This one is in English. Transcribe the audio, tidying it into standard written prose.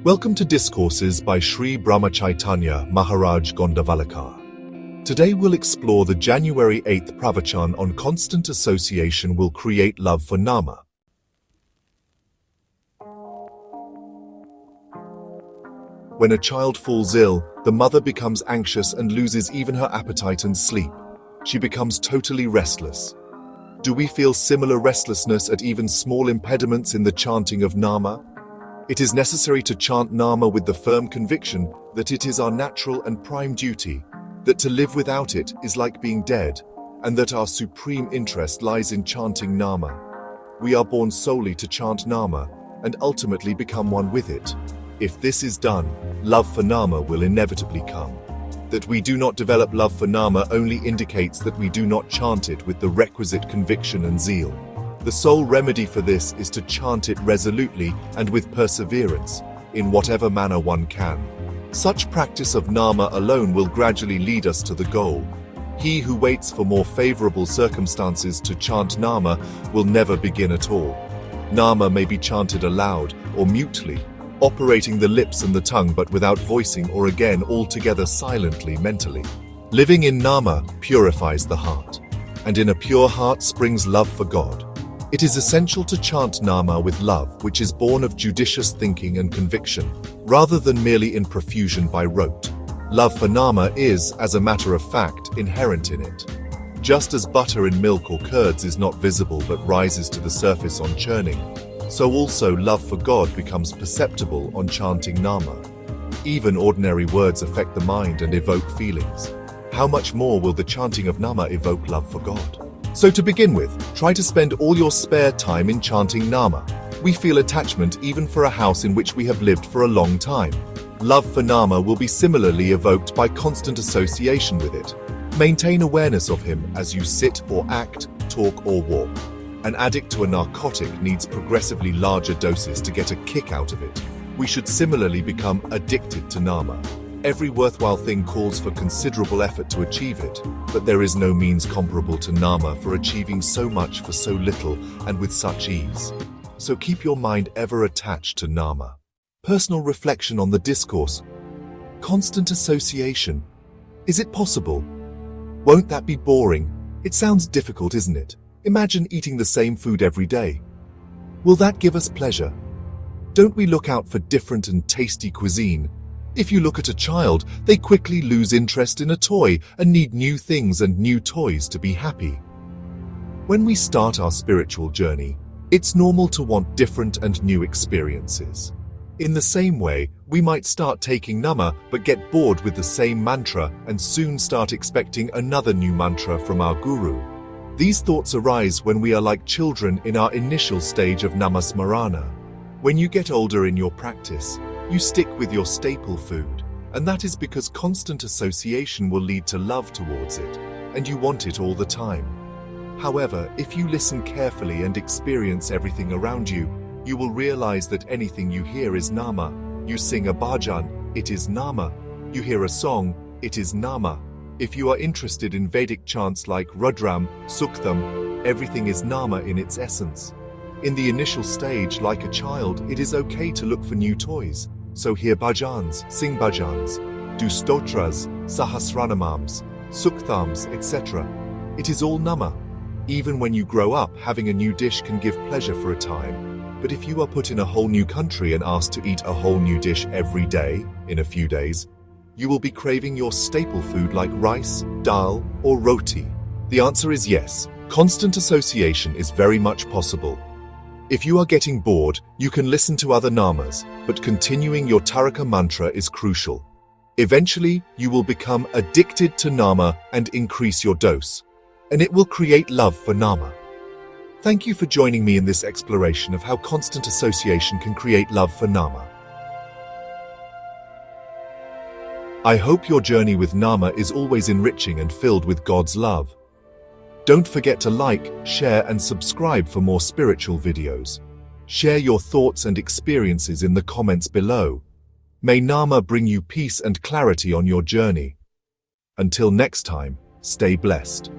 Welcome to Discourses by Shri Brahmachaitanya Maharaj Gondavalekar. Today we'll explore the January 8th pravachan on constant association will create love for Nama. When a child falls ill, the mother becomes anxious and loses even her appetite and sleep. She becomes totally restless. Do we feel similar restlessness at even small impediments in the chanting of Nama? It is necessary to chant Nama with the firm conviction that it is our natural and prime duty, that to live without it is like being dead, and that our supreme interest lies in chanting Nama. We are born solely to chant Nama, and ultimately become one with it. If this is done, love for Nama will inevitably come. That we do not develop love for Nama only indicates that we do not chant it with the requisite conviction and zeal. The sole remedy for this is to chant it resolutely and with perseverance, in whatever manner one can. Such practice of Nama alone will gradually lead us to the goal. He who waits for more favorable circumstances to chant Nama will never begin at all. Nama may be chanted aloud or mutely, operating the lips and the tongue but without voicing, or again altogether silently mentally. Living in Nama purifies the heart, and in a pure heart springs love for God. It is essential to chant Nama with love, which is born of judicious thinking and conviction, rather than merely in profusion by rote. Love for Nama is, as a matter of fact, inherent in it. Just as butter in milk or curds is not visible but rises to the surface on churning, so also love for God becomes perceptible on chanting Nama. Even ordinary words affect the mind and evoke feelings. How much more will the chanting of Nama evoke love for God? So to begin with, try to spend all your spare time in chanting Nama. We feel attachment even for a house in which we have lived for a long time. Love for Nama will be similarly evoked by constant association with it. Maintain awareness of him as you sit or act, talk or walk. An addict to a narcotic needs progressively larger doses to get a kick out of it. We should similarly become addicted to Nama. Every worthwhile thing calls for considerable effort to achieve it, but there is no means comparable to Nama for achieving so much for so little and with such ease. So keep your mind ever attached to Nama. Personal reflection on the discourse. Constant association. Is it possible? Won't that be boring? It sounds difficult, isn't it? Imagine eating the same food every day. Will that give us pleasure? Don't we look out for different and tasty cuisine? If you look at a child, they quickly lose interest in a toy and need new things and new toys to be happy. When we start our spiritual journey, it's normal to want different and new experiences. In the same way, we might start taking Nama but get bored with the same mantra and soon start expecting another new mantra from our guru. These thoughts arise when we are like children in our initial stage of Namasmarana. When you get older in your practice, you stick with your staple food, and that is because constant association will lead to love towards it, and you want it all the time. However, if you listen carefully and experience everything around you, you will realize that anything you hear is Nama. You sing a bhajan, it is Nama. You hear a song, it is Nama. If you are interested in Vedic chants like Rudram, Suktam, everything is Nama in its essence. In the initial stage, like a child, it is okay to look for new toys. So hear bhajans, sing bhajans, do stotras, sahasranamams, suktams, etc. It is all Nama. Even when you grow up, having a new dish can give pleasure for a time. But if you are put in a whole new country and asked to eat a whole new dish every day, in a few days, you will be craving your staple food like rice, dal, or roti. The answer is yes. Constant association is very much possible. If you are getting bored, you can listen to other namas, but continuing your Taraka mantra is crucial. Eventually, you will become addicted to Nama and increase your dose, and it will create love for Nama. Thank you for joining me in this exploration of how constant association can create love for Nama. I hope your journey with Nama is always enriching and filled with God's love. Don't forget to like, share and subscribe for more spiritual videos. Share your thoughts and experiences in the comments below. May Nama bring you peace and clarity on your journey. Until next time, stay blessed.